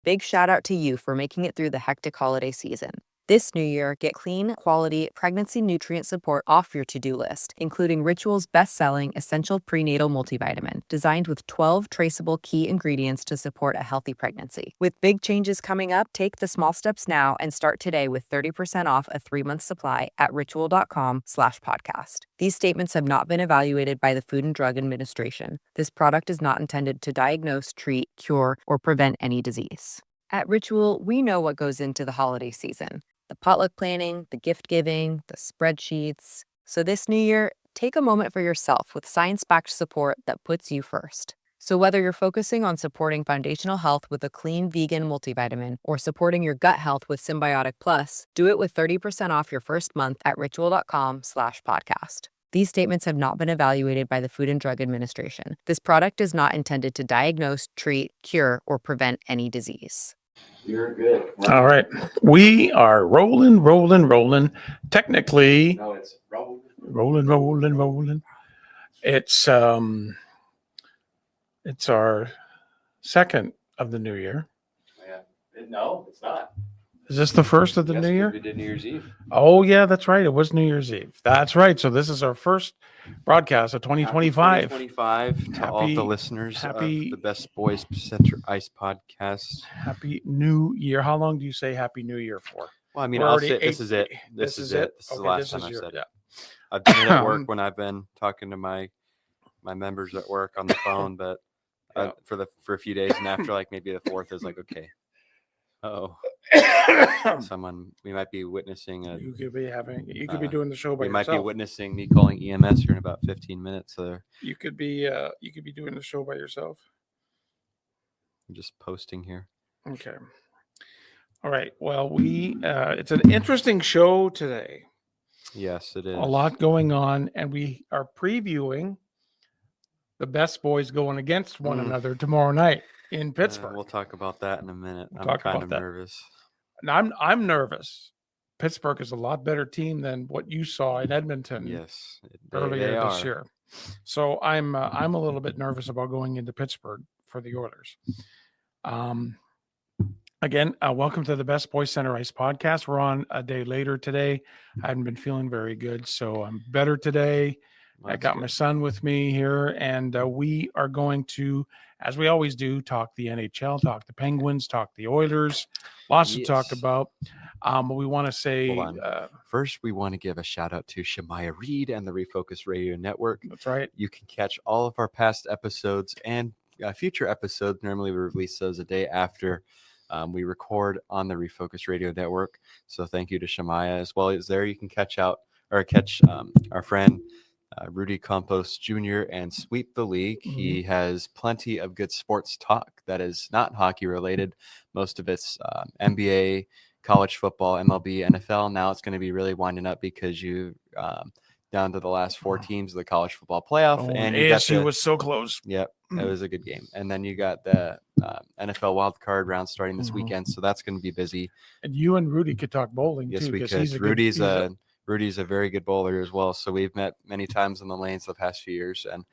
Big shout out to you for making it through the hectic holiday season. This new year, get clean, quality, pregnancy nutrient support off your to-do list, including Ritual's best-selling Essential Prenatal Multivitamin, designed with 12 traceable key ingredients to support a healthy pregnancy. With big changes coming up, take the small steps now and start today with 30% off a 3-month supply at ritual.com/podcast. These statements have not been evaluated by the Food and Drug Administration. This product is not intended to diagnose, treat, cure, or prevent any disease. At Ritual, we know what goes into the holiday season. The potluck planning, the gift giving, the spreadsheets. So this new year, take a moment for yourself with science-backed support that puts you first. So whether you're focusing on supporting foundational health with a clean vegan multivitamin or supporting your gut health with Symbiotic Plus, do it with 30% off your first month at ritual.com/podcast. These statements have not been evaluated by the Food and Drug Administration. This product is not intended to diagnose, treat, cure, or prevent any disease. You're good. All right. We are rolling. Technically, No, it's rolling. It's our second of the new year. Yeah. No, it's not. Is this the first of the new year? We did New Year's Eve. Oh, yeah, that's right. It was New Year's Eve. That's right. So this is our first broadcast of 2025. 2025 to all the listeners of the Best Boys Center Ice podcast. Happy New Year. How long do you say Happy New Year for? Well, I mean, I'll say this is it. This is it. This is the last time I've said it. I've done it at work when I've been talking to my members at work on the phone, but for a few days, and after like maybe the fourth is like, okay. Oh, we might be witnessing you could be doing the show by yourself. We might be witnessing me calling EMS here in about 15 minutes. So you could be doing the show by yourself. I'm just posting here. Okay. All right. Well, it's an interesting show today. Yes, it is. A lot going on, and we are previewing the Best Boys going against one another tomorrow night in Pittsburgh. We'll talk about that in a minute. I'm kind of nervous. And I'm nervous. Pittsburgh is a lot better team than what you saw in Edmonton. Yes, earlier this year. So I'm a little bit nervous about going into Pittsburgh for the Oilers. Again, welcome to the Best Boys Center Ice podcast. We're on a day later today. I haven't been feeling very good, so I'm better today. I got my son with me here, and we are going to, as we always do, talk the NHL, talk the Penguins, talk the Oilers. Lots to talk about. But we want to say first, we want to give a shout out to Shemaya Reed and the Refocused Radio Network. That's right. You can catch all of our past episodes and future episodes. Normally, we release those a day after we record on the Refocused Radio Network. So thank you to Shemaya. As well as there, you can catch our friend Rudy Campos Jr. and Sweep the League. Mm-hmm. He has plenty of good sports talk that is not hockey related. Most of it's NBA, college football, MLB, NFL. Now it's going to be really winding up because you down to the last four teams of the college football playoff. And ASU was so close. Yep, it was a good game. And then you got the NFL wild card round starting this weekend, so that's going to be busy. And you and Rudy could talk bowling too. Yes, we could. Rudy's a very good bowler as well. So we've met many times in the lanes the past few years, and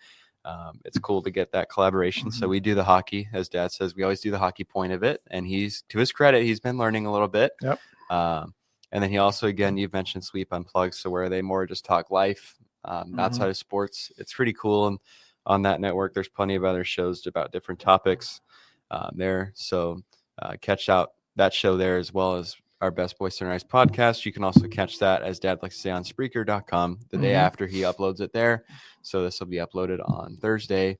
it's cool to get that collaboration. Mm-hmm. So we do the hockey, as Dad says, we always do the hockey point of it. And he's, to his credit, he's been learning a little bit. Yep. And then he also, again, you've mentioned Sweep Unplugged, so where they more just talk life outside of sports. It's pretty cool. And on that network, there's plenty of other shows about different topics there. So catch out that show there, as well as our Best Boys Center Ice podcast. You can also catch that, as Dad likes to say, on Spreaker.com the day after he uploads it there. So this will be uploaded on Thursday.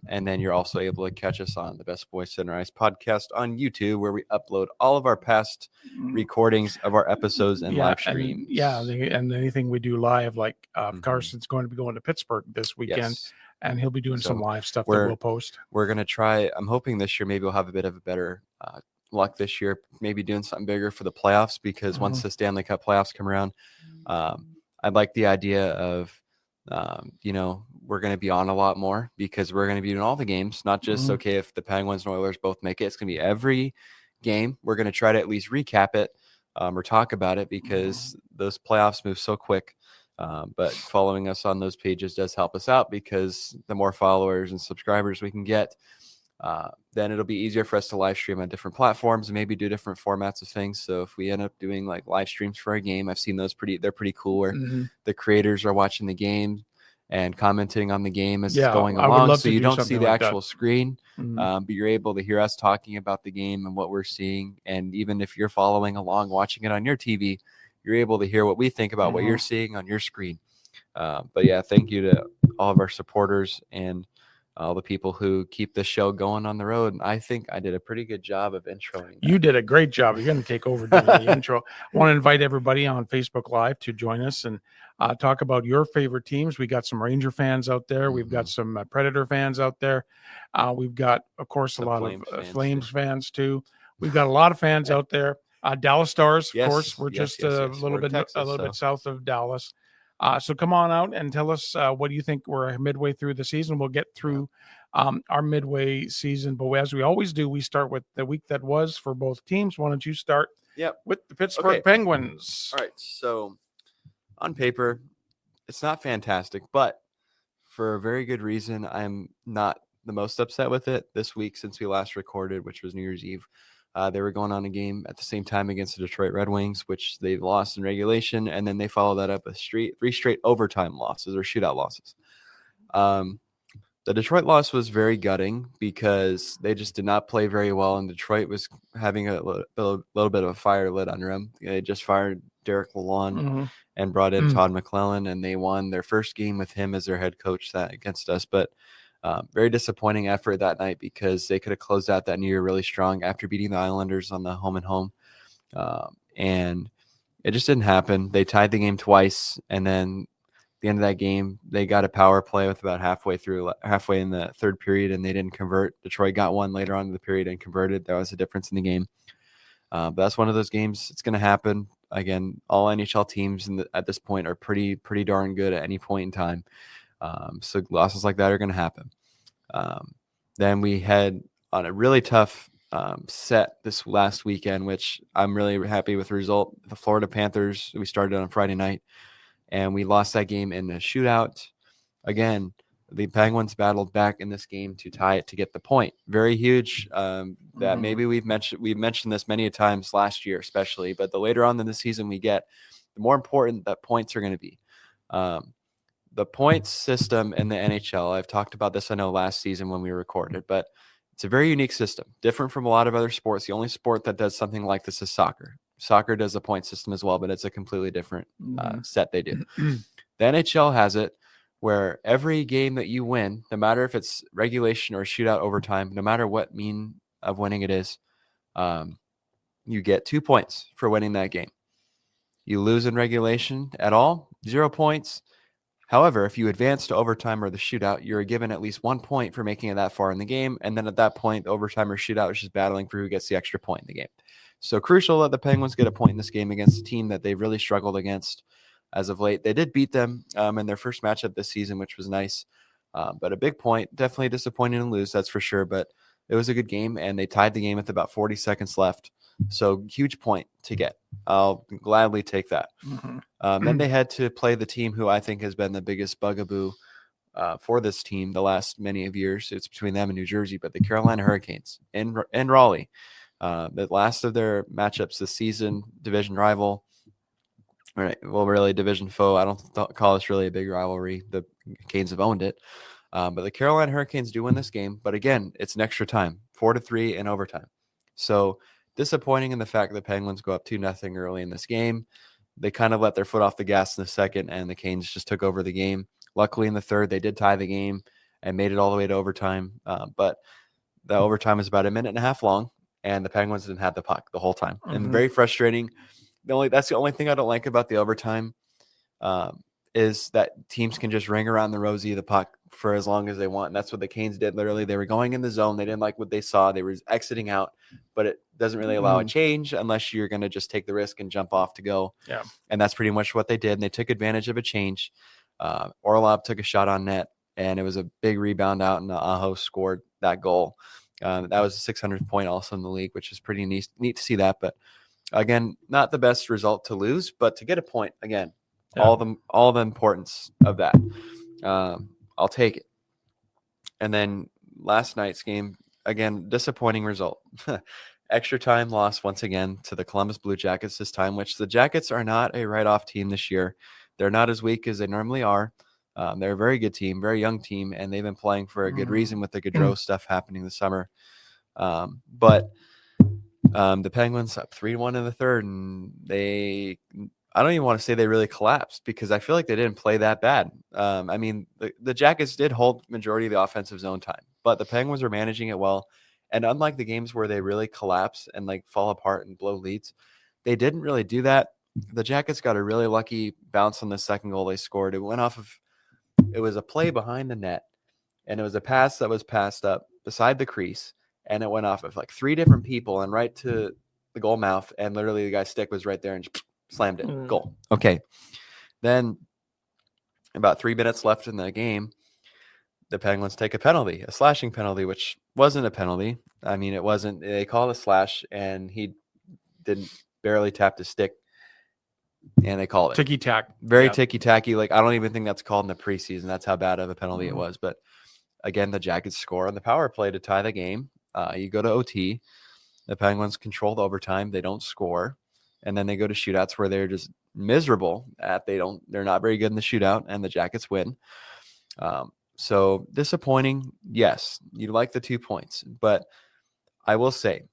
And then you're also able to catch us on the Best Boys Center Ice podcast on YouTube, where we upload all of our past recordings of our episodes and live streams. And anything we do live, like Carson's going to be going to Pittsburgh this weekend, and he'll be doing some live stuff that we'll post. We're going to try. I'm hoping this year maybe we'll have a bit of a better luck this year, maybe doing something bigger for the playoffs, because once the Stanley Cup playoffs come around, I'd like the idea of we're going to be on a lot more, because we're going to be doing all the games, not just if the Penguins and Oilers both make it. It's going to be every game. We're going to try to at least recap it or talk about it, because those playoffs move so quick. But following us on those pages does help us out, because the more followers and subscribers we can get, then it'll be easier for us to live stream on different platforms and maybe do different formats of things. So if we end up doing like live streams for a game, I've seen they're pretty cool where the creators are watching the game and commenting on the game as it's going I would along. love So to you do don't see something the like that. actual screen, but you're able to hear us talking about the game and what we're seeing. And even if you're following along, watching it on your TV, you're able to hear what we think about what you're seeing on your screen. But yeah, thank you to all of our supporters and all the people who keep this show going on the road. And I think I did a pretty good job of introing. You did a great job. You're going to take over doing the intro. I want to invite everybody on Facebook Live to join us and talk about your favorite teams. We got some Ranger fans out there. We've got some Predator fans out there. We've got, of course, Some a lot Flames of fans Flames fans too. We've got a lot of fans out there. Dallas Stars, of Yes, course. We're yes, just yes, a yes. little We're in bit Texas, bit south of Dallas. So come on out and tell us what do you think. We're midway through the season. We'll get through our midway season, but as we always do, we start with the week that was for both teams. Why don't you start with the Pittsburgh Penguins? All right. So on paper, it's not fantastic, but for a very good reason, I'm not the most upset with it this week since we last recorded, which was New Year's Eve. They were going on a game at the same time against the Detroit Red Wings, which they lost in regulation, and then they followed that up with three straight overtime losses or shootout losses. The Detroit loss was very gutting because they just did not play very well, and Detroit was having a little bit of a fire lit under them. They just fired Derek Lalonde and brought in Todd McClellan, and they won their first game with him as their head coach against us. But very disappointing effort that night because they could have closed out that new year really strong after beating the Islanders on the home and home. And it just didn't happen. They tied the game twice, and then at the end of that game, they got a power play with about halfway in the third period, and they didn't convert. Detroit got one later on in the period and converted. That was the difference in the game. But that's one of those games. It's going to happen. Again, all NHL teams at this point are pretty darn good at any point in time. So losses like that are going to happen. Then we had on a really tough set this last weekend, which I'm really happy with the result. The Florida Panthers, we started on Friday night, and we lost that game in a shootout. Again, the Penguins battled back in this game to tie it to get the point. Very huge. That maybe we've mentioned this many times last year, especially, but the later on in the season we get, the more important that points are going to be. The points system in the NHL, I've talked about this, I know, last season when we recorded, but it's a very unique system, different from a lot of other sports. The only sport that does something like this is soccer. Soccer does a point system as well, but it's a completely different set they do. The NHL has it where every game that you win, no matter if it's regulation or shootout overtime, no matter what mean of winning it is, you get 2 points for winning that game. You lose in regulation at all, 0 points. However, if you advance to overtime or the shootout, you're given at least 1 point for making it that far in the game. And then at that point, the overtime or shootout is just battling for who gets the extra point in the game. So crucial that the Penguins get a point in this game against a team that they've really struggled against as of late. They did beat them in their first matchup this season, which was nice. But a big point, definitely disappointing to lose, that's for sure. But it was a good game, and they tied the game with about 40 seconds left. So huge point to get. I'll gladly take that. Then they had to play the team who I think has been the biggest bugaboo for this team the last many of years. It's between them and New Jersey, but the Carolina Hurricanes in Raleigh. The last of their matchups this season, division rival. All right, well, really division foe. I don't call this really a big rivalry. The Canes have owned it. But the Carolina Hurricanes do win this game. But again, it's an extra time, 4-3 in overtime. So disappointing in the fact that the Penguins go up 2-0 early in this game. They kind of let their foot off the gas in the second, and the Canes just took over the game. Luckily, in the third, they did tie the game and made it all the way to overtime. But the overtime is about a minute and a half long, and the Penguins didn't have the puck the whole time. And very frustrating. That's the only thing I don't like about the overtime is that teams can just ring around the rosy the puck for as long as they want. And that's what the Canes did. Literally, they were going in the zone. They didn't like what they saw. They were exiting out, but it doesn't really allow a change unless you're going to just take the risk and jump off to go. Yeah. And that's pretty much what they did. And they took advantage of a change. Orlov took a shot on net, and it was a big rebound out, and Aho scored that goal. That was the 600th point also in the league, which is pretty neat to see that. But again, not the best result to lose, but to get a point again, all the importance of that. I'll take it. And then last night's game, again, disappointing result. Extra time loss once again to the Columbus Blue Jackets this time, which the Jackets are not a write-off team this year. They're not as weak as they normally are. They're a very good team, very young team, and they've been playing for a good reason with the Gaudreau stuff happening this summer. But the Penguins up 3-1 in the third, and I don't even want to say they really collapsed because I feel like they didn't play that bad. I mean, the Jackets did hold majority of the offensive zone time, but the Penguins were managing it well. And unlike the games where they really collapse and like fall apart and blow leads, they didn't really do that. The Jackets got a really lucky bounce on the second goal they scored. It was a play behind the net, and it was a pass that was passed up beside the crease, and it went off of like 3 different people and right to the goal mouth, and literally the guy's stick was right there and slammed it. Goal. Okay. Then about 3 minutes left in the game, the Penguins take a penalty, a slashing penalty, which wasn't a penalty. I mean, it wasn't. They called a slash, and he didn't barely tap the stick, and they called it. Ticky-tack. Very ticky-tacky. Like, I don't even think that's called in the preseason. That's how bad of a penalty it was. But, again, the Jackets score on the power play to tie the game. You go to OT. The Penguins control the overtime. They don't score. And then they go to shootouts where they're just miserable. They're not very good in the shootout, and the Jackets win. So disappointing. Yes, you like the 2 points, but I will say,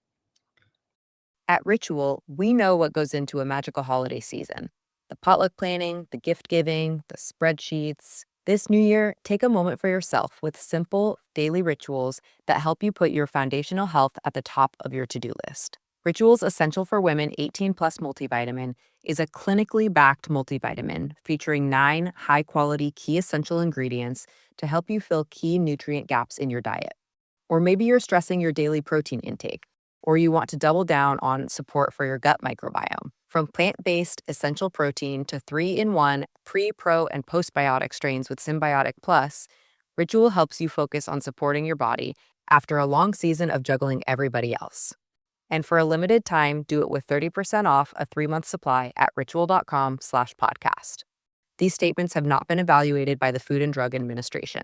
At Ritual, we know what goes into a magical holiday season. The potluck planning, the gift giving, the spreadsheets. This new year, take a moment for yourself with simple daily rituals that help you put your foundational health at the top of your to-do list. Rituals Essential for Women 18 Plus multivitamin is a clinically backed multivitamin featuring 9 high-quality key essential ingredients to help you fill key nutrient gaps in your diet. Or maybe you're stressing your daily protein intake, or you want to double down on support for your gut microbiome. From plant-based essential protein to 3-in-1 pre, pro, and postbiotic strains with Symbiotic Plus, Ritual helps you focus on supporting your body after a long season of juggling everybody else. And for a limited time, do it with 30% off a 3-month supply at ritual.com/podcast. These statements have not been evaluated by the Food and Drug Administration.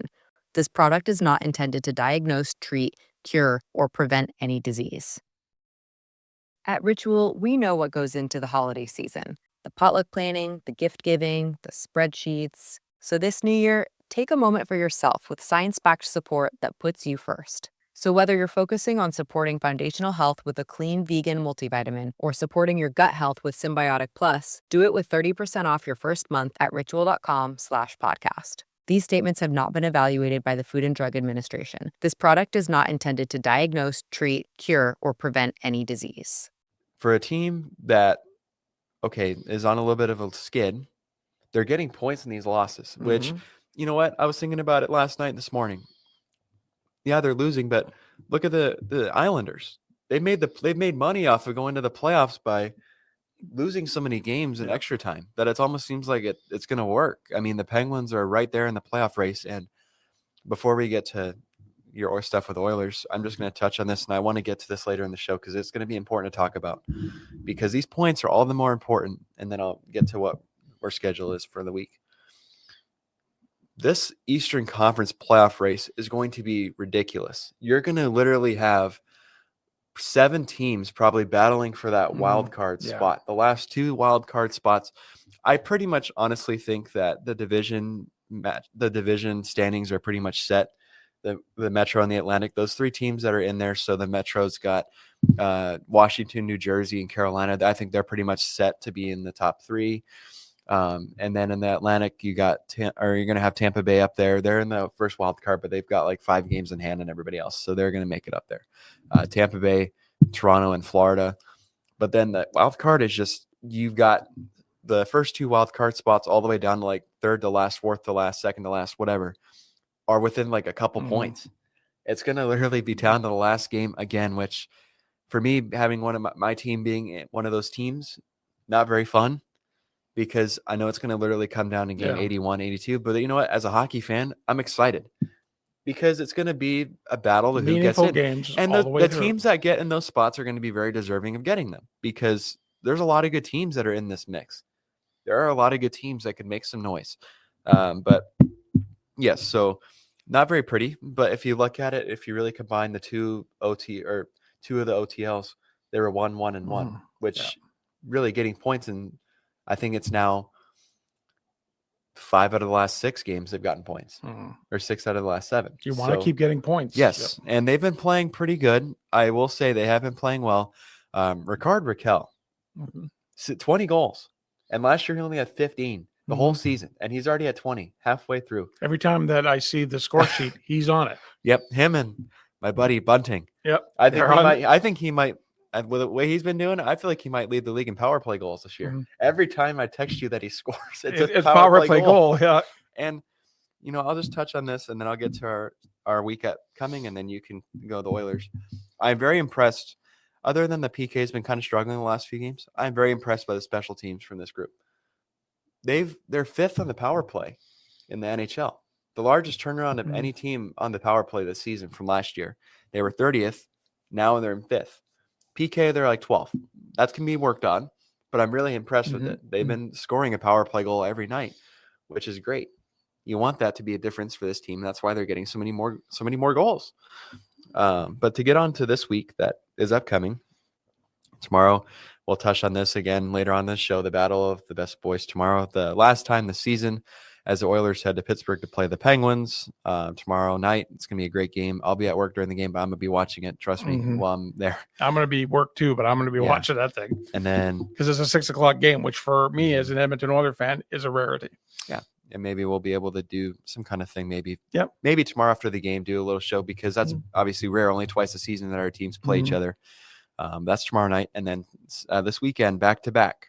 This product is not intended to diagnose, treat, cure, or prevent any disease. At Ritual, we know what goes into the holiday season. The potluck planning, the gift giving, the spreadsheets. So this new year, take a moment for yourself with science-backed support that puts you first. So whether you're focusing on supporting foundational health with a clean vegan multivitamin or supporting your gut health with Symbiotic Plus, do it with 30% off your first month at ritual.com/podcast. These statements have not been evaluated by the Food and Drug Administration. This product is not intended to diagnose, treat, cure, or prevent any disease. for a team that, is on a little bit of a skid, they're getting points in these losses, which, you know what? I was thinking about it last night and this morning. Yeah, they're losing, but look at the Islanders. They've made money off of going to the playoffs by losing so many games in extra time that it almost seems like it's going to work. I mean, the Penguins are right there in the playoff race. And before we get to your stuff with Oilers, I'm just going to touch on this, and I want to get to this later in the show because it's going to be important to talk about because these points are all the more important. And then I'll get to what our schedule is for the week. This Eastern Conference playoff race is going to be ridiculous. You're going to literally have 7 teams probably battling for that wild card spot. The last 2 wild card spots. I pretty much honestly think that the division standings are pretty much set. The Metro and the Atlantic, those 3 teams that are in there. So the Metro's got Washington, New Jersey, and Carolina. I think they're pretty much set to be in the top 3. And then in the Atlantic, you're going to have Tampa Bay up there. They're in the first wild card, but they've got like 5 games in hand and everybody else. So they're going to make it up there. Tampa Bay, Toronto, and Florida. But then the wild card is just, you've got the first 2 wild card spots all the way down to like 3rd to last, 4th to last, 2nd to last, whatever, are within like a couple points. It's going to literally be down to the last game again, which for me, having one of my team being one of those teams, not very fun. Because I know it's going to literally come down in game 81, 82. But you know what? As a hockey fan, I'm excited because it's going to be a battle of who gets in. Games and the teams that get in those spots are going to be very deserving of getting them because there's a lot of good teams that are in this mix. There are a lot of good teams that could make some noise. But yes, so Not very pretty, but if you look at it, if you really combine the two of the OTLs, they were 1-1-1, which really getting points. And I think it's now 5 out of the last 6 games they've gotten points, or 6 out of the last 7. You want to keep getting points. Yes. And they've been playing pretty good. I will say they have been playing well. Ricard Raquel, 20 goals. And last year he only had 15 the whole season. And he's already at 20 halfway through. Every time that I see the score sheet, he's on it. Yep. Him and my buddy Bunting. Yep. I think he might, with the way he's been doing, I feel like he might lead the league in power play goals this year. Every time I text you that he scores, it's a power play goal. Yeah. And, I'll just touch on this and then I'll get to our week coming, and then you can go the Oilers. I'm very impressed. Other than the PK has been kind of struggling the last few games, I'm very impressed by the special teams from this group. They're 5th on the power play in the NHL. The largest turnaround of any team on the power play this season from last year. They were 30th. Now they're in 5th. PK, they're like 12th. That can be worked on, but I'm really impressed with it. They've been scoring a power play goal every night, which is great. You want that to be a difference for this team. That's why they're getting so many more goals. But to get on to this week that is upcoming, tomorrow we'll touch on this again later on this show, the Battle of the Best Boys tomorrow. The last time this season as the Oilers head to Pittsburgh to play the Penguins tomorrow night. It's going to be a great game. I'll be at work during the game, but I'm going to be watching it. Trust me, while I'm there. I'm going to be work too, but I'm going to be watching that thing. And then because it's a 6:00 game, which for me as an Edmonton Oilers fan is a rarity. Yeah. And maybe we'll be able to do some kind of thing. Maybe tomorrow after the game, do a little show, because that's obviously rare. Only twice a season that our teams play each other. That's tomorrow night. And then this weekend, back to back.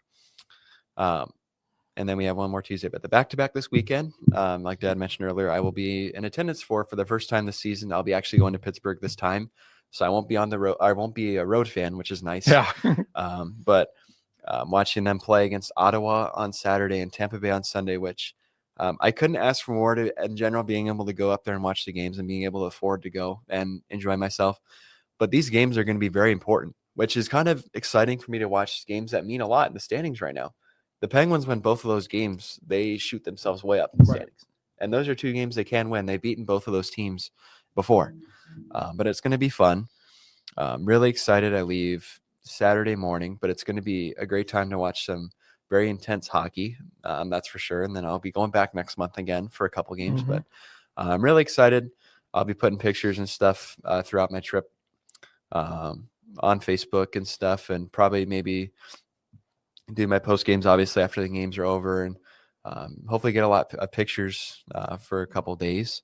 And then we have one more Tuesday, but the back-to-back this weekend, like Dad mentioned earlier, I will be in attendance for the first time this season. I'll be actually going to Pittsburgh this time. So I won't be on the road. I won't be a road fan, which is nice. Yeah. But watching them play against Ottawa on Saturday and Tampa Bay on Sunday, which I couldn't ask for more in general, being able to go up there and watch the games and being able to afford to go and enjoy myself. But these games are going to be very important, which is kind of exciting for me to watch games that mean a lot in the standings right now. The Penguins win both of those games, they shoot themselves way up in the standings. And those are 2 games they can win. They've beaten both of those teams before. But it's going to be fun. Really excited. I leave Saturday morning, but it's going to be a great time to watch some very intense hockey. That's for sure. And then I'll be going back next month again for a couple games. But I'm really excited. I'll be putting pictures and stuff throughout my trip on Facebook and stuff, and probably maybe do my post games obviously after the games are over, and hopefully get a lot of pictures for a couple days.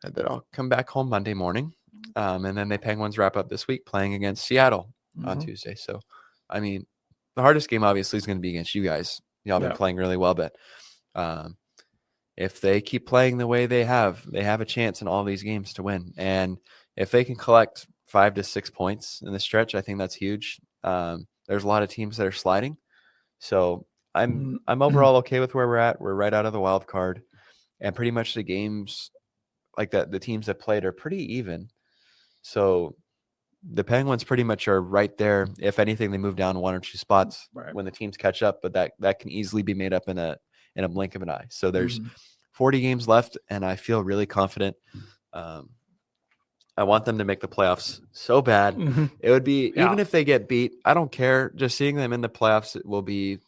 And then I'll come back home Monday morning, and then the Penguins wrap up this week playing against Seattle on Tuesday. So, I mean, the hardest game obviously is going to be against you guys. Y'all been playing really well, but if they keep playing the way they have a chance in all these games to win. And if they can collect 5 to 6 points in the stretch, I think that's huge. There's a lot of teams that are sliding. So I'm overall okay with where we're at. We're right out of the wild card, and pretty much the games like that, the teams that played are pretty even. So the Penguins pretty much are right there. If anything, they move down 1 or 2 spots when the teams catch up, but that can easily be made up in a blink of an eye. So there's 40 games left, and I feel really confident. I want them to make the playoffs so bad. It would be, even if they get beat, I don't care. Just seeing them in the playoffs, it will be.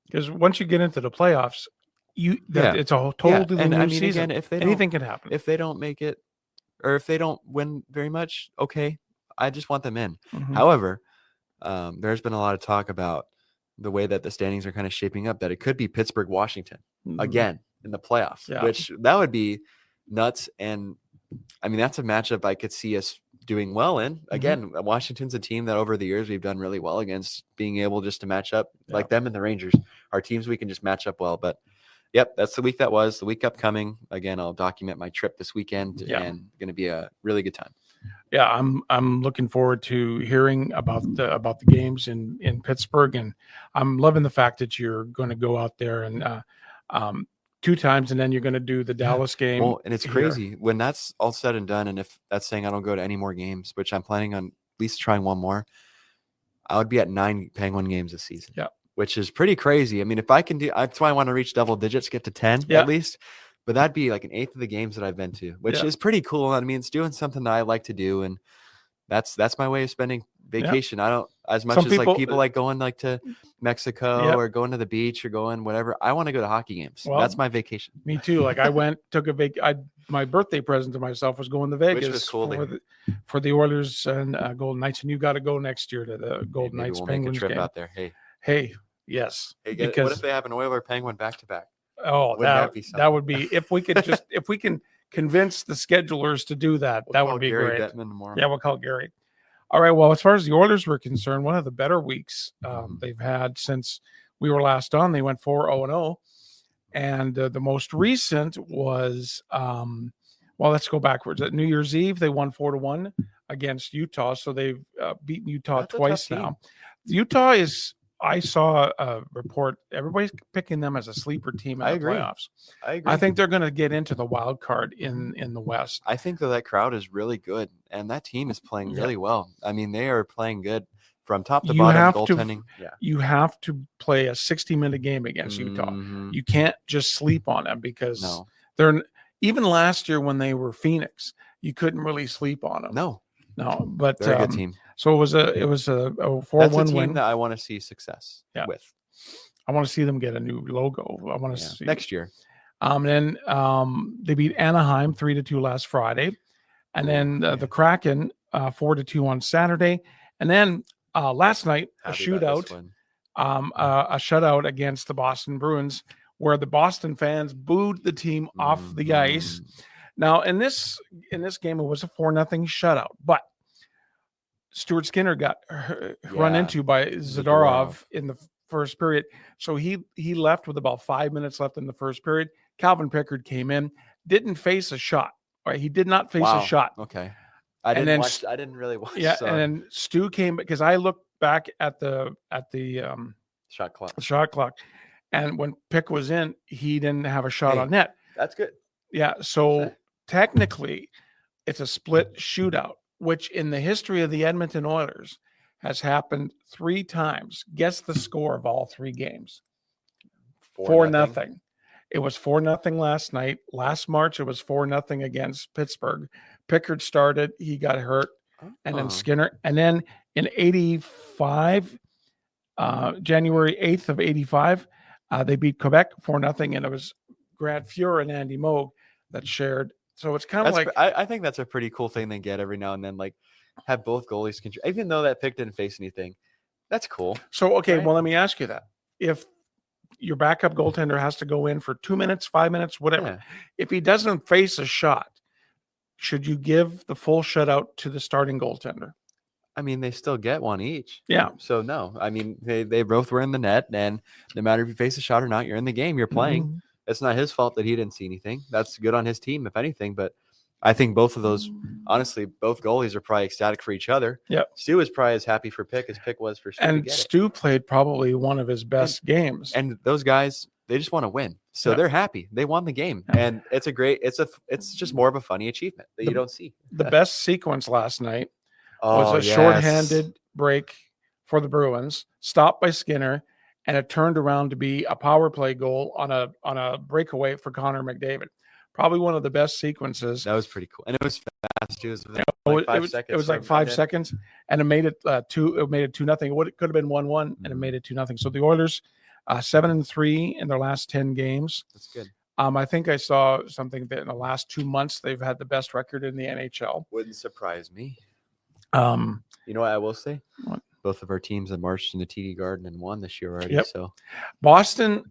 Because once you get into the playoffs, it's a totally new season. Again, if anything can happen. If they don't make it, or if they don't win very much, okay. I just want them in. However, there's been a lot of talk about the way that the standings are kind of shaping up, that it could be Pittsburgh, Washington again in the playoffs, which that would be nuts. And I mean, that's a matchup I could see us doing well in. Again, Washington's a team that over the years we've done really well against, being able just to match up like them and the Rangers are teams we can just match up well. But that's the week that was. The week upcoming, again, I'll document my trip this weekend and going to be a really good time. Yeah, I'm looking forward to hearing about the games in Pittsburgh, and I'm loving the fact that you're going to go out there and 2 times, and then you're going to do the Dallas game. Well, and it's crazy when that's all said and done. And if that's saying I don't go to any more games, which I'm planning on at least trying one more, I would be at 9 Penguin games this season. Yeah, which is pretty crazy. I mean, if I can do, that's why I want to reach double digits, get to 10 at least. but that'd be like an eighth of the games that I've been to, which is pretty cool. I mean, it's doing something that I like to do, and that's my way of spending vacation. I don't, as much as like people like going like to Mexico or going to the beach or going whatever. I want to go to hockey games. Well, that's my vacation. Me too. Like I went, took a my birthday present to myself was going to Vegas, which was cool for the Oilers and Golden Knights, and you got to go next year to the Golden Knights Penguins make a trip game out there. Hey, yes. Hey, because what if they have an Oiler Penguin back to back? Oh, that would be if we could just if we can convince the schedulers to do that. That would be Gary great. Bettman Yeah, we'll call Gary. All right. Well, as far as the Oilers were concerned, one of the better weeks they've had since we were last on. They went 4-0-0, and the most recent was well, let's go backwards. At New Year's Eve, they won 4-1 against Utah, so they've beaten Utah twice now. Utah is. I saw a report. Everybody's picking them as a sleeper team in the playoffs. I agree. I think they're going to get into the wild card in the West. I think that crowd is really good, and that team is playing really well. I mean, they are playing good from top to bottom. Goaltending. You have to play a 60-minute game against Utah. You can't just sleep on them because they're even last year when they were Phoenix, you couldn't really sleep on them. No, but they're a good team. So it was a 4-1 That's a team win that I want to see success with. I want to see them get a new logo. I want to see next year. Then they beat Anaheim 3-2 last Friday, and then the Kraken 4-2 on Saturday, and then last night a shutout against the Boston Bruins, where the Boston fans booed the team off the ice. Now in this game it was a 4-0 shutout, but Stuart Skinner got run into by Zadorov in the first period. So he left with about 5 minutes left in the first period. Calvin Pickard came in, didn't face a shot. Right? He did not face a shot. Okay. I didn't really watch. Yeah, and then Stu came because I looked back at the shot clock. And when Pick was in, he didn't have a shot on net. That's good. Yeah. So technically it's a split shootout, which in the history of the Edmonton Oilers has happened 3 times. Guess the score of all 3 games. 4-0. It was 4-0 last night. Last March, it was 4-0 against Pittsburgh. Pickard started. He got hurt. And then Skinner. And then in 85, January 8th of 85, they beat Quebec 4-0. And it was Grant Fuhr and Andy Moog that shared. So it's kind of like I think that's a pretty cool thing they get every now and then, like have both goalies control. Even though that pick didn't face anything, that's cool. So okay, well let me ask you that: if your backup goaltender has to go in for 2 minutes, 5 minutes, whatever, if he doesn't face a shot, should you give the full shutout to the starting goaltender? I mean, they still get one each. Yeah. So no, I mean they both were in the net, and no matter if you face a shot or not, you're in the game. You're playing. It's not his fault that he didn't see anything. That's good on his team, if anything. But I think both of those, honestly, both goalies are probably ecstatic for each other. Yeah. Stu is probably as happy for Pick as Pick was for Stu. And Stu played probably one of his best games. And those guys, they just want to win. So they're happy. They won the game. And it's just more of a funny achievement that you don't see. The best sequence last night was a shorthanded break for the Bruins, stopped by Skinner, and it turned around to be a power play goal on a breakaway for Connor McDavid. Probably one of the best sequences. That was pretty cool, and it was fast. It was like 5 seconds. It was like 5 seconds, and it made it 2. It made it 2-0. It could have been 1-1, and it made it 2-0. So the Oilers 7-3 in their last 10 games. That's good. I think I saw something that in the last 2 months they've had the best record in the NHL. Wouldn't surprise me. You know what I will say? What? Both of our teams have marched in the TD Garden and won this year already. Yep. So Boston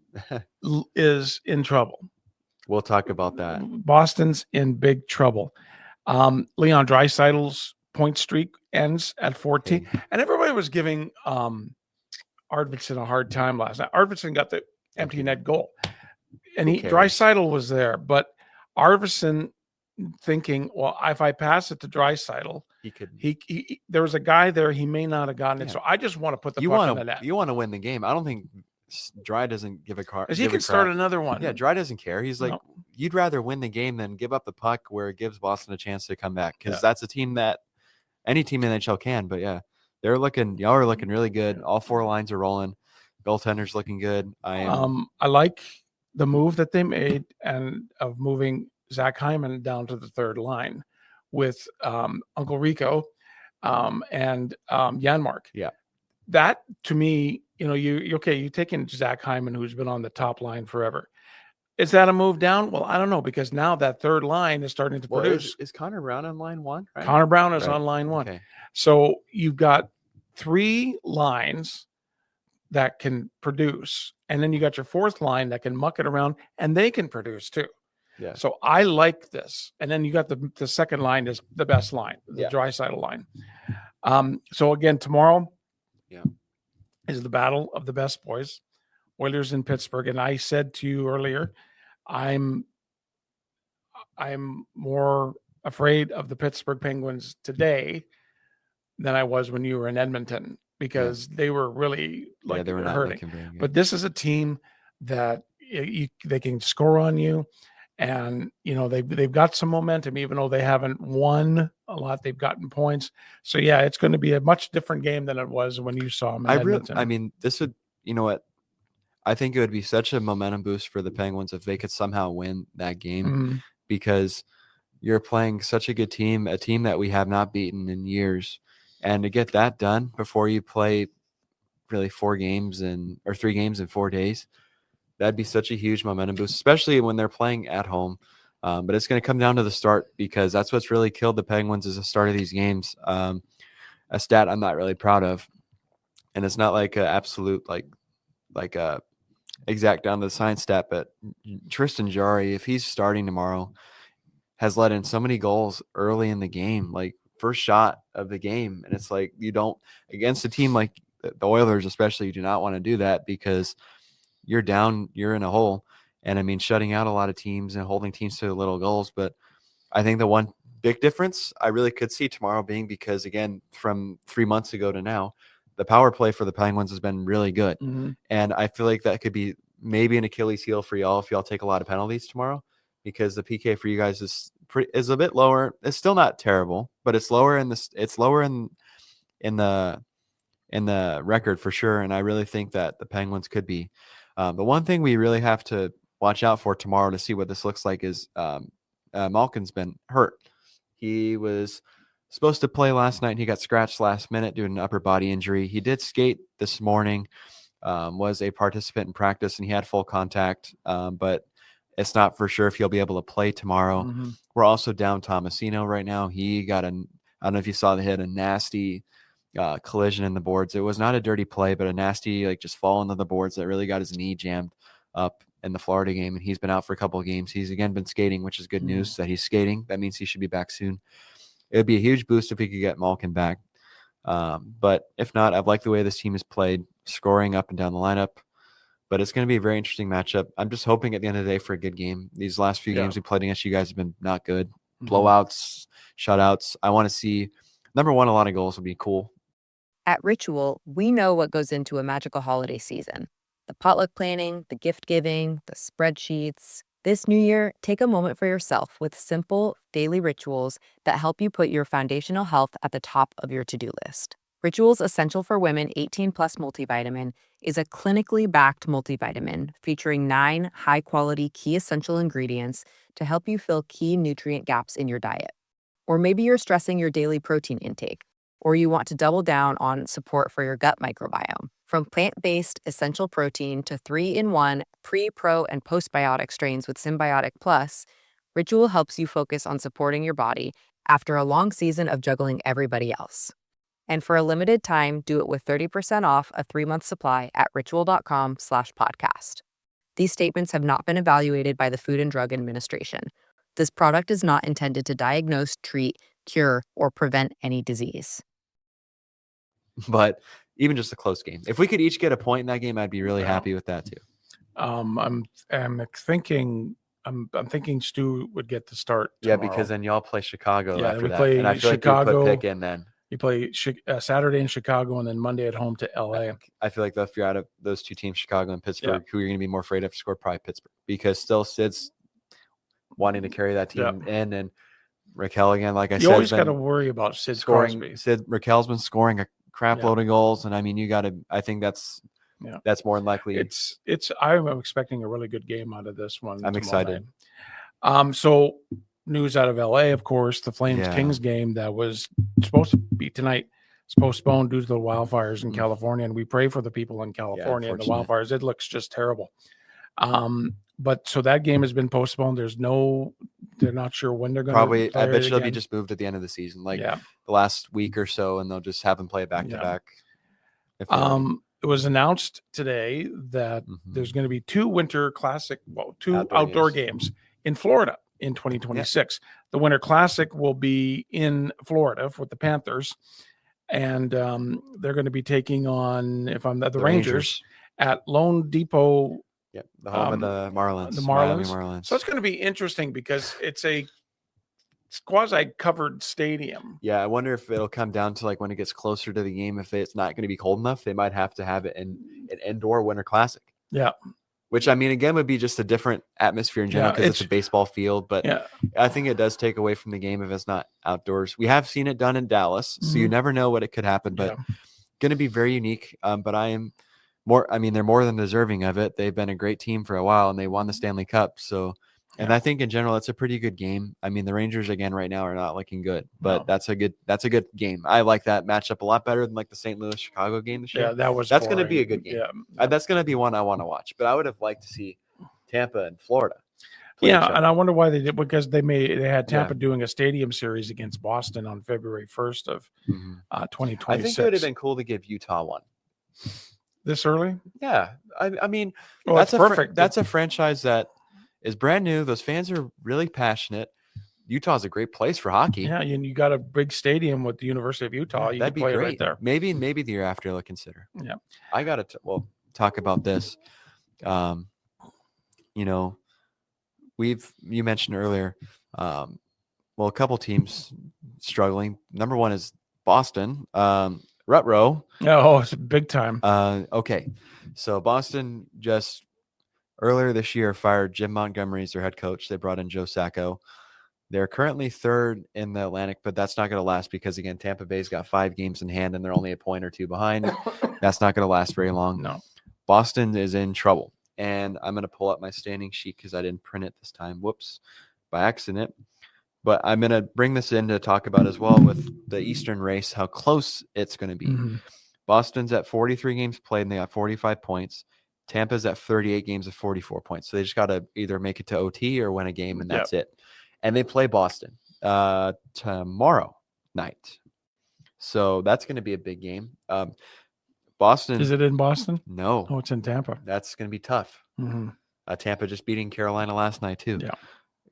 is in trouble. We'll talk about that. Boston's in big trouble. Leon Draisaitl's point streak ends at 14, and everybody was giving Arvidsson a hard time last night. Arvidsson got the empty net goal, and Draisaitl was there, but Arvidsson thinking, well, if I pass it to Draisaitl, he there was a guy there, he may not have gotten it. So I just want to put the puck in the net. You want to win the game. I don't think Dry doesn't give a car. He can start another one. Yeah, Dry doesn't care. He's like, you'd rather win the game than give up the puck where it gives Boston a chance to come back, because that's a team that any team in the NHL can. But yeah, y'all are looking really good. All 4 lines are rolling. Goaltender's looking good. I like the move that they made and of moving Zach Hyman down to the third line with Uncle Rico and Janmark. Yeah. That to me, you take in Zach Hyman, who's been on the top line forever. Is that a move down? Well, I don't know, because now that third line is starting to produce. Is Connor Brown on line one? Right? Connor Brown is on line one. Okay. So you've got 3 lines that can produce, and then you got your fourth line that can muck it around, and they can produce too. Yeah. So I like this. And then you got the second line is the best line, the Draisaitl line. So again, tomorrow is the battle of the best boys, Oilers in Pittsburgh. And I said to you earlier, I'm more afraid of the Pittsburgh Penguins today than I was when you were in Edmonton, because they were really they were not hurting. But this is a team that they can score on you, and they've got some momentum, even though they haven't won a lot. They've gotten points. So it's going to be a much different game than it was when you saw them in Edmonton. This would, what? I think it would be such a momentum boost for the Penguins if they could somehow win that game, because you're playing such a good team, a team that we have not beaten in years. And to get that done before you play really 3 games in 4 days, that'd be such a huge momentum boost, especially when they're playing at home. But it's going to come down to the start, because that's what's really killed the Penguins is the start of these games. A stat I'm not really proud of, and it's not like a absolute like a exact down to the science stat, but Tristan Jarry, if he's starting tomorrow, has let in so many goals early in the game, like first shot of the game. And it's like, you don't, against a team like the Oilers especially, you do not want to do that, because you're down, you're in a hole. And shutting out a lot of teams and holding teams to little goals. But I think the one big difference I really could see tomorrow being, because again, from 3 months ago to now, the power play for the Penguins has been really good. And I feel like that could be maybe an Achilles heel for y'all if y'all take a lot of penalties tomorrow, because the PK for you guys is a bit lower. It's still not terrible, but it's lower in the record for sure. And I really think that the Penguins could be. The one thing we really have to watch out for tomorrow to see what this looks like is Malkin's been hurt. He was supposed to play last night, and he got scratched last minute due to an upper body injury. He did skate this morning, was a participant in practice, and he had full contact, but it's not for sure if he'll be able to play tomorrow. We're also down Tomasino right now. He got I don't know if you saw the hit, a nasty collision in the boards. It was not a dirty play, but a nasty, just fall into the boards that really got his knee jammed up in the Florida game. And he's been out for a couple of games. He's again been skating, which is good news that he's skating. That means he should be back soon. It would be a huge boost if we could get Malkin back. But if not, I've liked the way this team has played, scoring up and down the lineup. But it's going to be a very interesting matchup. I'm just hoping at the end of the day for a good game. These last few games we played against you guys have been not good. Blowouts, shutouts. I want to see, number one, a lot of goals would be cool. At Ritual, we know what goes into a magical holiday season. The potluck planning, the gift giving, the spreadsheets. This new year, take a moment for yourself with simple, daily rituals that help you put your foundational health at the top of your to-do list. Rituals Essential for Women 18 Plus Multivitamin is a clinically backed multivitamin featuring 9 high-quality key essential ingredients to help you fill key nutrient gaps in your diet. Or maybe you're stressing your daily protein intake, or you want to double down on support for your gut microbiome. From plant-based essential protein to 3-in-1 pre, pro, and postbiotic strains with Symbiotic Plus, Ritual helps you focus on supporting your body after a long season of juggling everybody else. And for a limited time, do it with 30% off a 3-month supply at ritual.com/podcast. These statements have not been evaluated by the Food and Drug Administration. This product is not intended to diagnose, treat, cure, or prevent any disease. But even just a close game, if we could each get a point in that game, I'd be really happy with that too. I'm thinking Stu would get the start tomorrow. Yeah, because then y'all play Chicago after we that. play And I feel Chicago. like you put Pick in then. You play Saturday in Chicago and then Monday at home to LA. I feel like if you're out of those two teams, Chicago and Pittsburgh, who you're going to be more afraid of to score, probably Pittsburgh, because still Sid's wanting to carry that team in, and Raquel again, like I said, you always got to worry about Sid scoring. Crosby. Raquel's been scoring a crap load of goals, and I mean, I think that's Yeah. That's more than likely. I'm expecting a really good game out of this one. I'm excited. Night. So news out of LA, of course, the Flames Kings game that was supposed to be tonight is postponed due to the wildfires in California. And we pray for the people in California and the wildfires. It looks just terrible. But so that game has been postponed. They're not sure when they're going to probably. I bet you they'll be just moved at the end of the season, like the last week or so, and they'll just have them play back to back. It was announced today that there's going to be two outdoor games in Florida in 2026. Yeah. The Winter Classic will be in Florida with the Panthers, and they're going to be taking on the Rangers at Lone Depot. Yeah, the home of the Marlins. Miami Marlins. So it's going to be interesting because it's quasi-covered stadium. Yeah, I wonder if it'll come down to like when it gets closer to the game, if it's not going to be cold enough, they might have to have it in an indoor Winter Classic. Yeah. Which, I mean, again, would be just a different atmosphere in general because it's a baseball field. But I think it does take away from the game if it's not outdoors. We have seen it done in Dallas, so you never know what it could happen. But going to be very unique. But they're more than deserving of it. They've been a great team for a while, and they won the Stanley Cup. So, and I think in general, it's a pretty good game. I mean, the Rangers again right now are not looking good, but that's a good game. I like that matchup a lot better than like the St. Louis Chicago game this year. Yeah, that's going to be a good game. Yeah. That's going to be one I want to watch. But I would have liked to see Tampa and Florida. And I wonder why they did, because they had Tampa doing a stadium series against Boston on February 1st of 2026. I think it would have been cool to give Utah one. This early? Yeah. I mean, that's perfect. That's a franchise that is brand new. Those fans are really passionate. Utah's a great place for hockey. Yeah, and you got a big stadium with the University of Utah. You that'd be play great. Right there. Maybe the year after they'll consider. Yeah. I got to talk about this. You mentioned earlier, a couple teams struggling. Number one is Boston. Rutrow. Oh, it's big time. Okay. So Boston just earlier this year fired Jim Montgomery as their head coach. They brought in Joe Sacco. They're currently third in the Atlantic, but that's not going to last because, again, Tampa Bay's got 5 games in hand and they're only a point or two behind. That's not going to last very long. No. Boston is in trouble. And I'm going to pull up my standing sheet because I didn't print it this time. Whoops. By accident. But I'm going to bring this in to talk about as well with the Eastern race, how close it's going to be. Mm-hmm. Boston's at 43 games played, and they got 45 points. Tampa's at 38 games of 44 points. So they just got to either make it to OT or win a game, and that's it. And they play Boston tomorrow night. So that's going to be a big game. Boston. Is it in Boston? No. Oh, it's in Tampa. That's going to be tough. Mm-hmm. Tampa just beating Carolina last night, too. Yeah.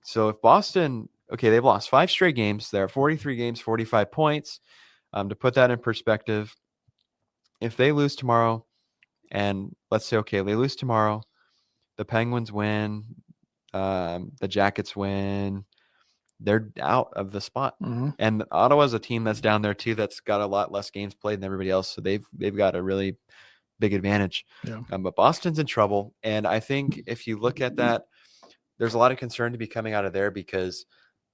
So if Boston... Okay, they've lost 5 straight games. They're 43 games, 45 points. To put that in perspective, if they lose tomorrow, and let's say, they lose tomorrow, the Penguins win, the Jackets win, they're out of the spot. Mm-hmm. And Ottawa's a team that's down there too, that's got a lot less games played than everybody else. So they've got a really big advantage. Yeah. But Boston's in trouble. And I think if you look at that, there's a lot of concern to be coming out of there because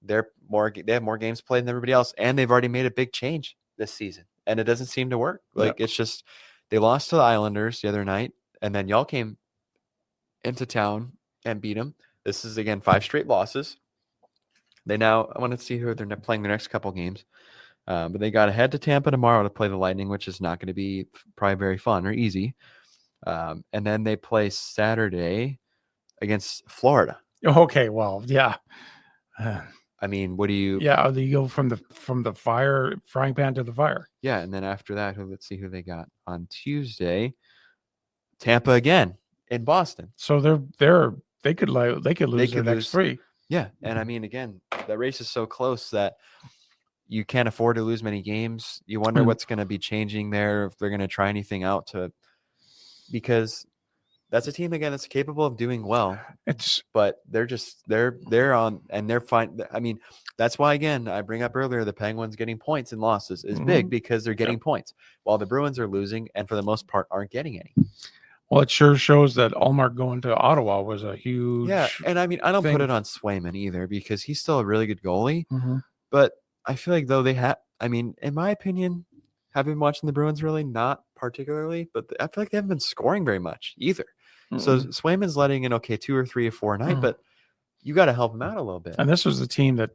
they have more games played than everybody else, and they've already made a big change this season, and it doesn't seem to work. It's just they lost to the Islanders the other night, and then y'all came into town and beat them. This is again 5 straight losses. I want to see who they're playing their next couple games, but they got to head to Tampa tomorrow to play the Lightning, which is not going to be probably very fun or easy. And then they play Saturday against Florida. Okay, well, yeah. I mean, what do you? Yeah, you go from the frying pan to the fire. Yeah, and then after that, let's see who they got on Tuesday. Tampa again in Boston. So they could lose their next 3. Yeah, and I mean, again, the race is so close that you can't afford to lose many games. You wonder what's going to be changing there, if they're going to try anything out because that's a team again that's capable of doing well. But they're on and they're fine. I mean, that's why again I bring up earlier the Penguins getting points and losses is big because they're getting points while the Bruins are losing and for the most part aren't getting any. Well, it sure shows that Allmark going to Ottawa was a huge. Yeah, and I mean I don't put it on Swayman either because he's still a really good goalie. Mm-hmm. But I feel like though they have. I mean, in my opinion, Have you been watching the Bruins? Really, not particularly, but I feel like they haven't been scoring very much either. So Swayman's letting in 2 or 3 or 4 a night, but you got to help him out a little bit. And this was the team that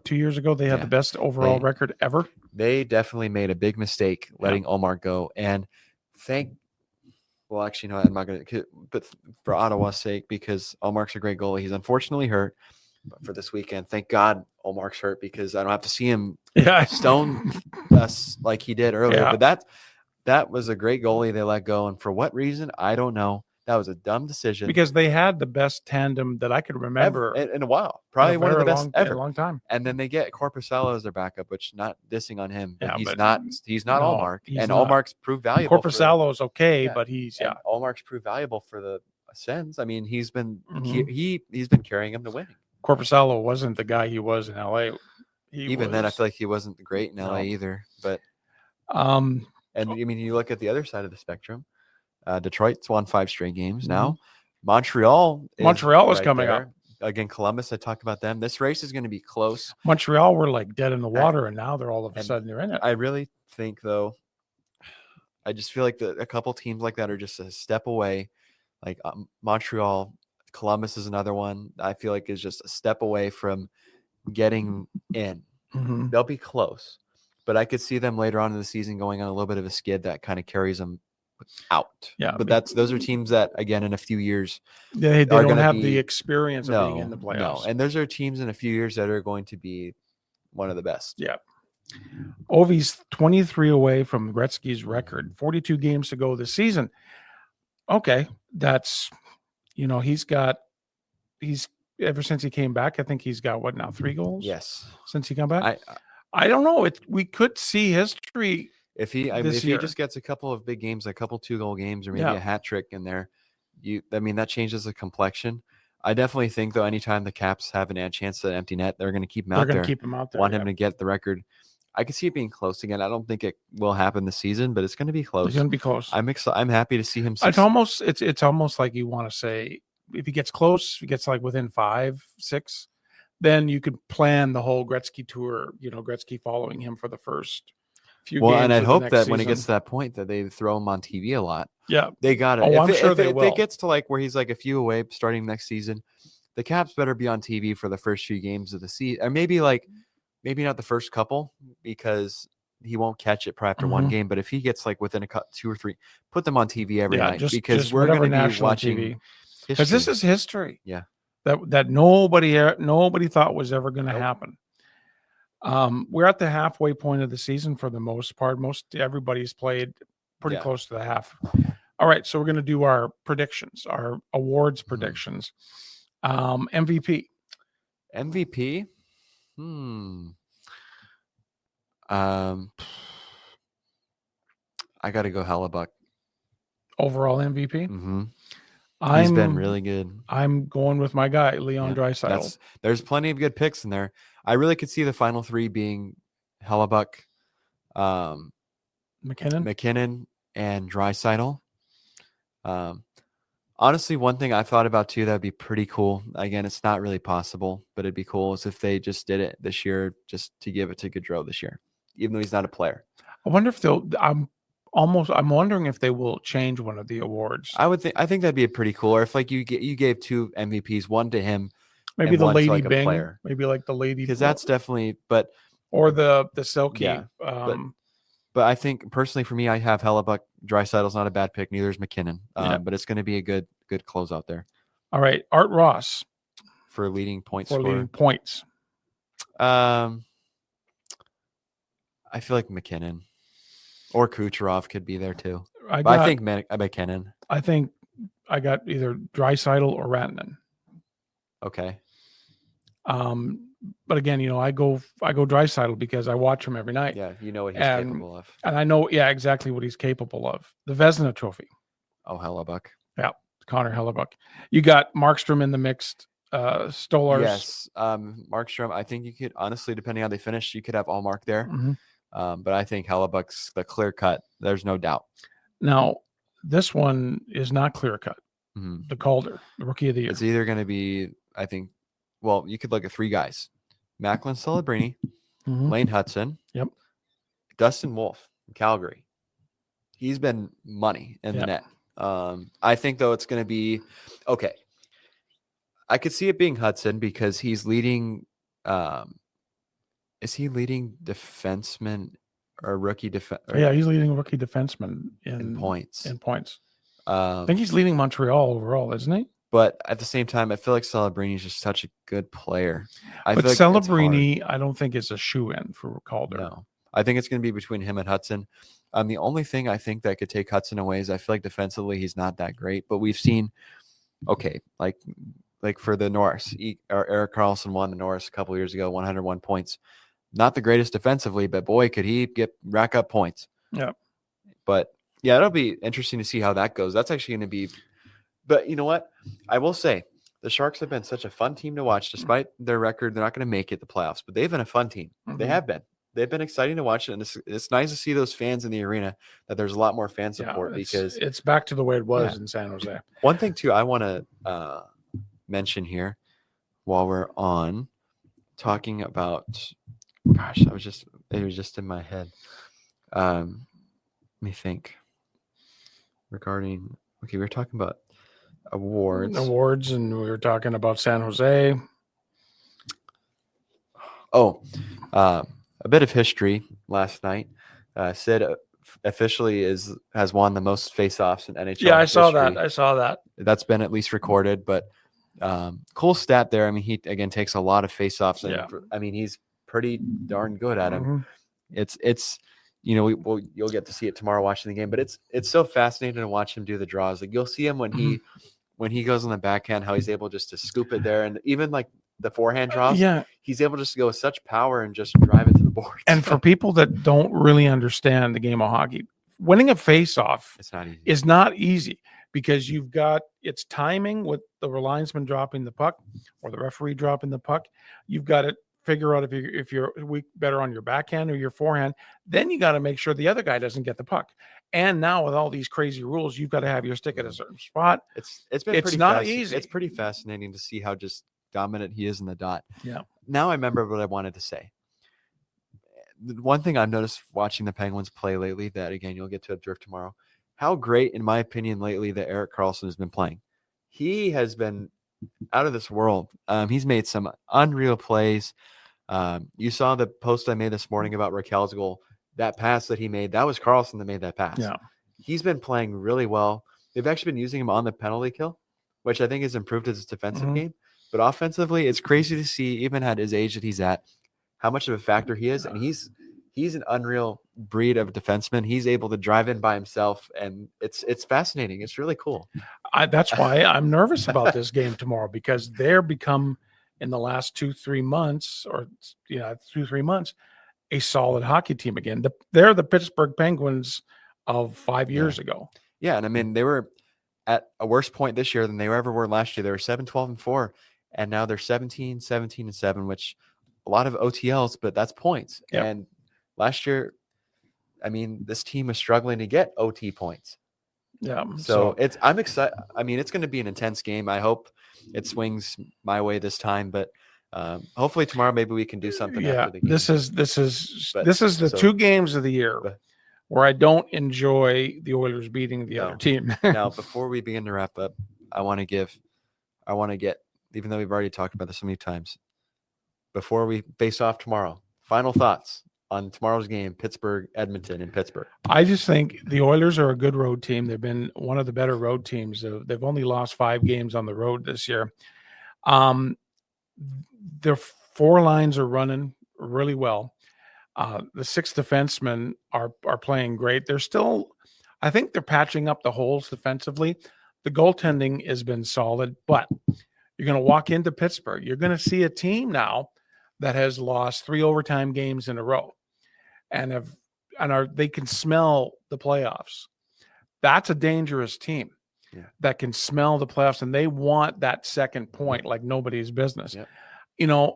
2 years ago they had the best overall record ever. They definitely made a big mistake letting Ullmark go, and well, actually, no, I'm not going to, but for Ottawa's sake, because Ullmark's a great goalie. He's unfortunately hurt for this weekend. Thank God Ullmark's hurt because I don't have to see him stone us like he did earlier. Yeah. But that was a great goalie they let go. And for what reason? I don't know. That was a dumb decision. Because they had the best tandem that I could remember in a while. Probably one of the best ever. A long time. And then they get Korpisalo as their backup, which not dissing on him. But he's not no, Ullmark. And not. Ullmark's proved valuable. Korpisalo is okay, but he's Ullmark's proved valuable for the Sens. I mean, he's been he's been carrying him to winning. Korpisalo wasn't the guy he was in LA. Then I feel like he wasn't great in LA either. But and I mean, you look at the other side of the spectrum. Detroit's won 5 straight games now. Montreal is coming up. Again, Columbus, I talked about them. This race is going to be close. Montreal were like dead in the water, and now they're all of a sudden they're in it. I really think, though, I just feel like a couple teams like that are just a step away. Like Montreal, Columbus is another one I feel like is just a step away from getting in. They'll be close, but I could see them later on in the season going on a little bit of a skid that kind of carries them out. But those are teams that, again, in a few years they don't have the experience of being in the playoffs. And those are teams in a few years that are going to be one of the best. Ovi's 23 away from Gretzky's record, 42 games to go this season. Okay, that's he's ever since he came back, I think he's got 3 goals? Yes, since he come back. I don't know. We could see history. If he just gets a couple of big games, a couple 2-goal games, or maybe a hat trick in there, that changes the complexion. I definitely think, though, anytime the Caps have a chance at empty net, they're going to keep him out there. They're going to keep him out there. Want him to get the record. I could see it being close again. I don't think it will happen this season, but it's going to be close. It's going to be close. I'm happy to see him. It's almost like you want to say if he gets close, if he gets like within 5, 6, then you could plan the whole Gretzky tour. Gretzky following him for the first few games. And I'd hope that when it gets to that point that they throw him on TV a lot. Yeah, they got it. I'm sure they will. If it gets to like where he's like a few away starting next season, the Caps better be on TV for the first few games of the season, or maybe not the first couple because he won't catch it probably after one game. But if he gets like within 2 or 3, put them on TV every night because we're going to be watching. Because this is history. Yeah, that nobody thought was ever going to happen. We're at the halfway point of the season for the most part. Everybody's played pretty close to the half. All right, so we're going to do our predictions, our awards predictions. MVP. I got to go Hellebuck. Overall MVP. He's been really good. I'm going with my guy, Leon Draisaitl. There's plenty of good picks in there. I really could see the final 3 being Hellebuck, McKinnon, and Draisaitl. Honestly, one thing I thought about too that'd be pretty cool. Again, it's not really possible, but it'd be cool is if they just did it this year, just to give it to Gaudreau this year, even though he's not a player. I wonder if I'm wondering if they will change one of the awards. I think that'd be pretty cool. Or if like you gave 2 MVPs, one to him, maybe the Lady like Bing, player. Maybe like the Lady, because that's definitely. Or the Selke. Yeah, but I think personally for me, I have Hellebuck. Draisaitl's not a bad pick. Neither is McKinnon. But it's going to be a good closeout there. All right, Art Ross for leading points. I feel like McKinnon or Kucherov could be there too. I think McKinnon. I think I got either Draisaitl or Rantanen. Okay. But again, I go Draisaitl because I watch him every night. Yeah, you know what he's capable of. And I know, exactly what he's capable of. The Vezina Trophy. Oh, Hellebuck. Yeah, Connor Hellebuck. You got Markstrom in the mixed Stolarz. Yes, Markstrom. I think you could, honestly, depending on how they finish, you could have all Mark there. But I think Hellebuck's the clear cut. There's no doubt. Now, this one is not clear cut. The Calder, the Rookie of the Year. It's either going to be, I think, well, you could look at 3 guys: Macklin Celebrini, Lane Hudson, Dustin Dustin Wolf. Calgary. He's been money in the Yep. net. I think, though, it's going to be okay. I could see it being Hudson because he's leading. Is he leading defenseman or rookie Yeah, he's leading rookie defenseman in points? In points. I think he's leading Montreal overall, isn't he? But at the same time, I feel like Celebrini is just such a good player. But feel like it's hard. Celebrini, I don't think is a shoe-in for Calder. No, I think it's going to be between him and Hudson. The only thing I think that could take Hudson away is I feel like defensively he's not that great. But we've seen, okay, like for the Norris, Erik Karlsson won the Norris a couple years ago, 101 points. Not the greatest defensively, but boy, could he rack up points. Yeah. But yeah, it'll be interesting to see how that goes. That's actually going to be. But you know what? I will say the Sharks have been such a fun team to watch, despite their record. They're not going to make it the playoffs, but they've been a fun team. Mm-hmm. They have been. They've been exciting to watch, and it's nice to see those fans in the arena. That there's a lot more fan support because it's back to the way it was in San Jose. One thing too, I want to mention here while we're on talking about. Gosh, it was just in my head. Let me think. Regarding, okay, we were talking about awards, and we were talking about San Jose. A bit of history last night. Sid officially has won the most faceoffs in NHL. Yeah, I saw that. That's been at least recorded, but cool stat there. I mean, he again takes a lot of faceoffs, and I mean he's pretty darn good at them. It's you'll get to see it tomorrow watching the game, but it's so fascinating to watch him do the draws. Like you'll see him when he goes on the backhand, how he's able just to scoop it there, and even like the forehand draws. He's able just to go with such power and just drive it to the board. And for people that don't really understand the game of hockey, winning a face-off is not easy because you've got it's timing with the linesman dropping the puck or the referee dropping the puck. You've got to figure out if you're weak better on your backhand or your forehand. Then you got to make sure the other guy doesn't get the puck. And now with all these crazy rules, you've got to have your stick at a certain spot. It's not easy. It's pretty fascinating to see how just dominant he is in the dot. Yeah. Now I remember what I wanted to say. The one thing I've noticed watching the Penguins play lately that, again, you'll get to observe tomorrow, how great, in my opinion, lately that Erik Karlsson has been playing. He has been out of this world. He's made some unreal plays. You saw the post I made this morning about Raquel's goal. That pass that he made, that was Karlsson that made that pass. Yeah. He's been playing really well. They've actually been using him on the penalty kill, which I think has improved his defensive game. But offensively, it's crazy to see, even at his age that he's at, how much of a factor he is. And he's an unreal breed of defenseman. He's able to drive in by himself, and it's fascinating. It's really cool. That's why I'm nervous about this game tomorrow, because they're become, in the last 2-3 months, or 2-3 months, a solid hockey team again. They're the Pittsburgh Penguins of 5 years ago. Yeah, and I mean, they were at a worse point this year than they ever were last year. They were 7-12-4, and now they're 17-17-7, which a lot of OTLs, but that's points. Yep. And last year, I mean, this team was struggling to get OT points. Yeah. So I'm excited. I mean, it's going to be an intense game. I hope it swings my way this time, but hopefully tomorrow maybe we can do something after the game. This is the two games of the year where I don't enjoy the Oilers beating the other team. Now, before we begin to wrap up, I want to get, even though we've already talked about this so many times, before we face off tomorrow, final thoughts on tomorrow's game, Edmonton in Pittsburgh. I just think the Oilers are a good road team. They've been one of the better road teams. They've only lost 5 games on the road this year. Their 4 lines are running really well. The 6 defensemen are playing great. They're still, I think they're patching up the holes defensively. The goaltending has been solid, but you're going to walk into Pittsburgh. You're going to see a team now that has lost 3 overtime games in a row, and they can smell the playoffs. That's a dangerous team that can smell the playoffs, and they want that second point like nobody's business. Yep.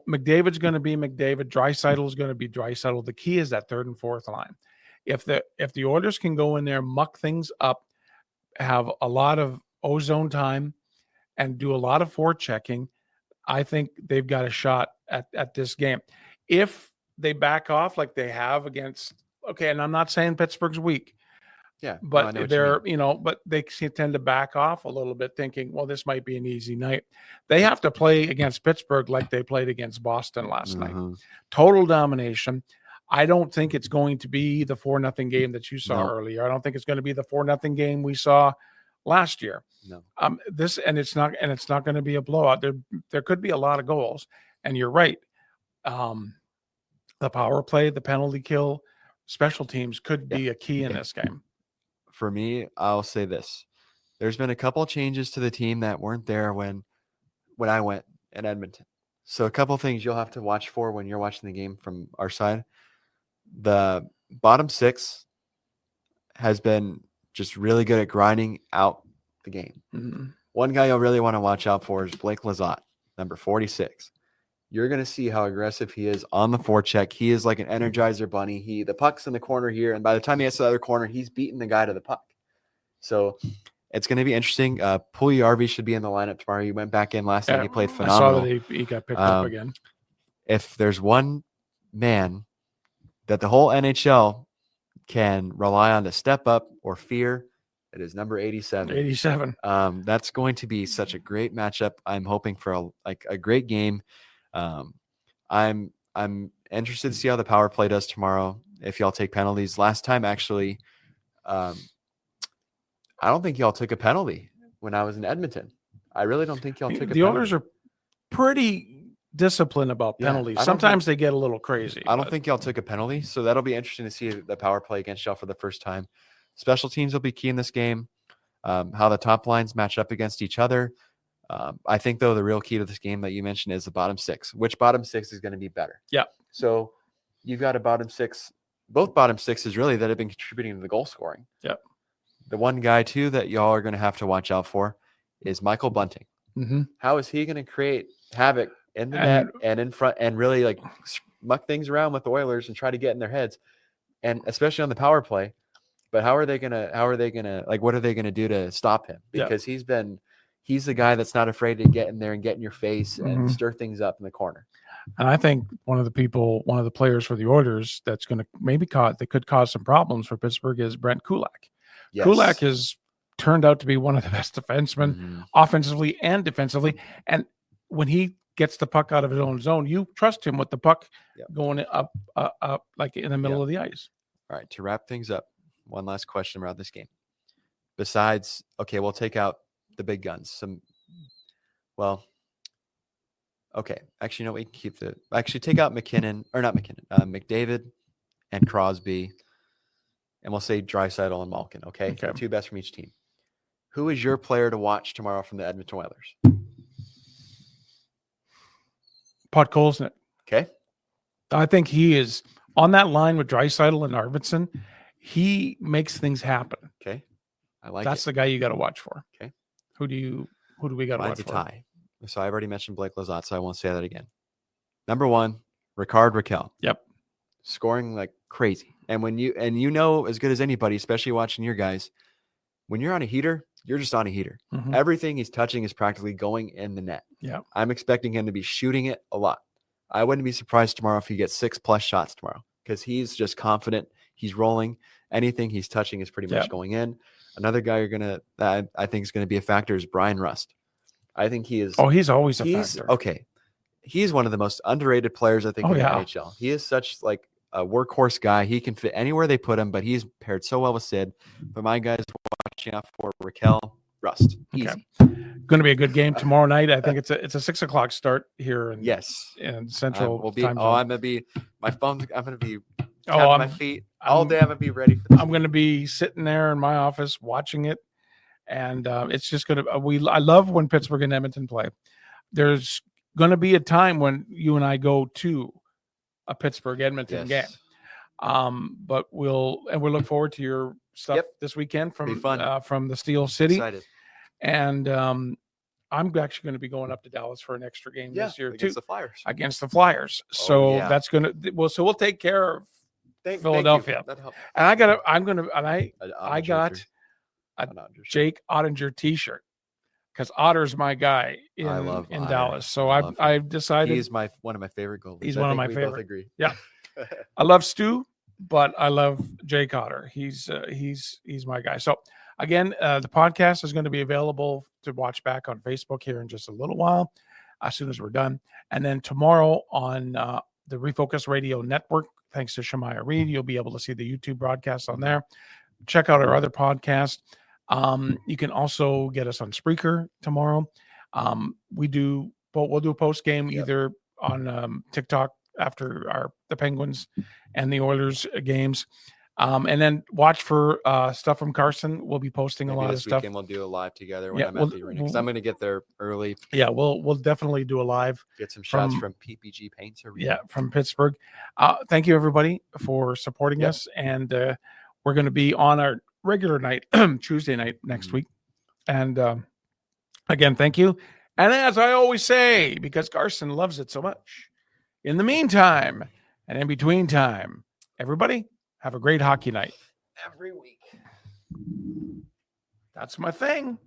McDavid's going to be McDavid. Draisaitl is going to be Draisaitl. The key is that 3rd and 4th line. If the Oilers can go in there, muck things up, have a lot of ozone time, and do a lot of forechecking, I think they've got a shot at this game. If they back off like they have against okay, and I'm not saying Pittsburgh's weak, Yeah, no, I but know what you they're, mean. but they tend to back off a little bit thinking, well, this might be an easy night. They have to play against Pittsburgh like they played against Boston last night. Mhm. Total domination. I don't think it's going to be the 4-0 game that you saw No. earlier. I don't think it's going to be the 4-0 game we saw last year. No. It's not going to be a blowout. There could be a lot of goals, and you're right. The power play, the penalty kill, special teams could be a key in this game. For me, I'll say this. There's been a couple changes to the team that weren't there when I went in Edmonton. So a couple things you'll have to watch for when you're watching the game from our side. The bottom six has been just really good at grinding out the game. Mm-hmm. One guy you'll really want to watch out for is Blake Lizotte, number 46. You're going to see how aggressive he is on the forecheck. He is like an Energizer bunny. The puck's in the corner here, and by the time he gets to the other corner, he's beating the guy to the puck. So it's going to be interesting. Puljujärvi should be in the lineup tomorrow. He went back in last night. He played phenomenal. I saw that he got picked up again. If there's one man that the whole NHL can rely on to step up or fear, it is number 87. 87. That's going to be such a great matchup. I'm hoping for a great game. I'm interested to see how the power play does tomorrow. If y'all take penalties, last time actually, I don't think y'all took a penalty when I was in Edmonton. I really don't think y'all took a penalty. The Oilers are pretty disciplined about penalties. Sometimes they get a little crazy. I don't think y'all took a penalty, so that'll be interesting to see the power play against y'all for the first time. Special teams will be key in this game. How the top lines match up against each other. I think, though, the real key to this game that you mentioned is the bottom six. Which bottom six is going to be better? Yeah. So you've got a bottom six, both bottom sixes really that have been contributing to the goal scoring. Yep. The one guy, too, that y'all are going to have to watch out for is Michael Bunting. Mm-hmm. How is he going to create havoc in the net and in front and really like muck things around with the Oilers and try to get in their heads, and especially on the power play? But what are they gonna do to stop him? Because he's the guy that's not afraid to get in there and get in your face and stir things up in the corner. And I think one of the players for the Oilers that's going to that could cause some problems for Pittsburgh is Brent Kulak. Yes. Kulak has turned out to be one of the best defensemen offensively and defensively. And when he gets the puck out of his own zone, you trust him with the puck going up like in the middle of the ice. All right, to wrap things up, one last question about this game. Besides, okay, we'll take out the big guns. Actually, no, we can keep take out McDavid and Crosby, and we'll say Draisaitl and Malkin, okay? The two best from each team. Who is your player to watch tomorrow from the Edmonton Oilers? Podkolznik. Okay. I think he is on that line with Draisaitl and Arvidsson. He makes things happen. Okay. That's the guy you got to watch for. Okay. Who do we got to watch for? Mine's a tie. So I've already mentioned Blake Lizotte, so I won't say that again. Number 1, Rickard Rakell. Yep. Scoring like crazy. And when you as good as anybody, especially watching your guys, when you're on a heater, you're just on a heater. Mm-hmm. Everything he's touching is practically going in the net. Yeah. I'm expecting him to be shooting it a lot. I wouldn't be surprised tomorrow if he gets 6+ shots tomorrow because he's just confident. He's rolling. Anything he's touching is pretty much going in. Another guy that I think is going to be a factor is Brian Rust. I think he is. Oh, he's always a factor. Okay. He's one of the most underrated players, I think, in the NHL. He is such like a workhorse guy. He can fit anywhere they put him, but he's paired so well with Sid. But my guys watching out for Rakell, Rust. Easy. Okay. Going to be a good game tomorrow night. I think it's a 6:00 start here in Central Time Zone. I'm gonna be my phone. I'm gonna be tapping my feet all day. I'm gonna be ready for this. I'm gonna be sitting there in my office watching it, and it's just gonna. I love when Pittsburgh and Edmonton play. There's gonna be a time when you and I go to a Pittsburgh Edmonton game. But we look forward to your stuff this weekend from the Steel City. Excited. And I'm actually going to be going up to Dallas for an extra game this year against the Flyers. So that's going to so we'll take care of Philadelphia. And I got a Jake Ottinger t-shirt because Otter's my guy in Dallas. So I've decided he's one of my favorite goalies. He's one of my favorite. Both agree. Yeah. I love Stu. but I love Jay Cotter. He's my guy. So again, the podcast is going to be available to watch back on Facebook here in just a little while, as soon as we're done. And then tomorrow on the Refocused Radio Network, thanks to Shemaya Reed, you'll be able to see the YouTube broadcast on there. Check out our other podcast. You can also get us on Spreaker tomorrow. We'll do a post game either on TikTok after the Penguins and the Oilers games. And then watch for stuff from Carson. We'll be posting Maybe a lot this of stuff. weekend we'll do a live together when I'm at the arena, because I'm going to get there early. Yeah, we'll definitely do a live. Get some shots from PPG Paints Arena. Yeah, from Pittsburgh. Thank you everybody for supporting us, and we're going to be on our regular night, Tuesday night next week. And again, thank you. And as I always say, because Carson loves it so much, in the meantime and in between time, everybody have a great hockey night. Every week. That's my thing.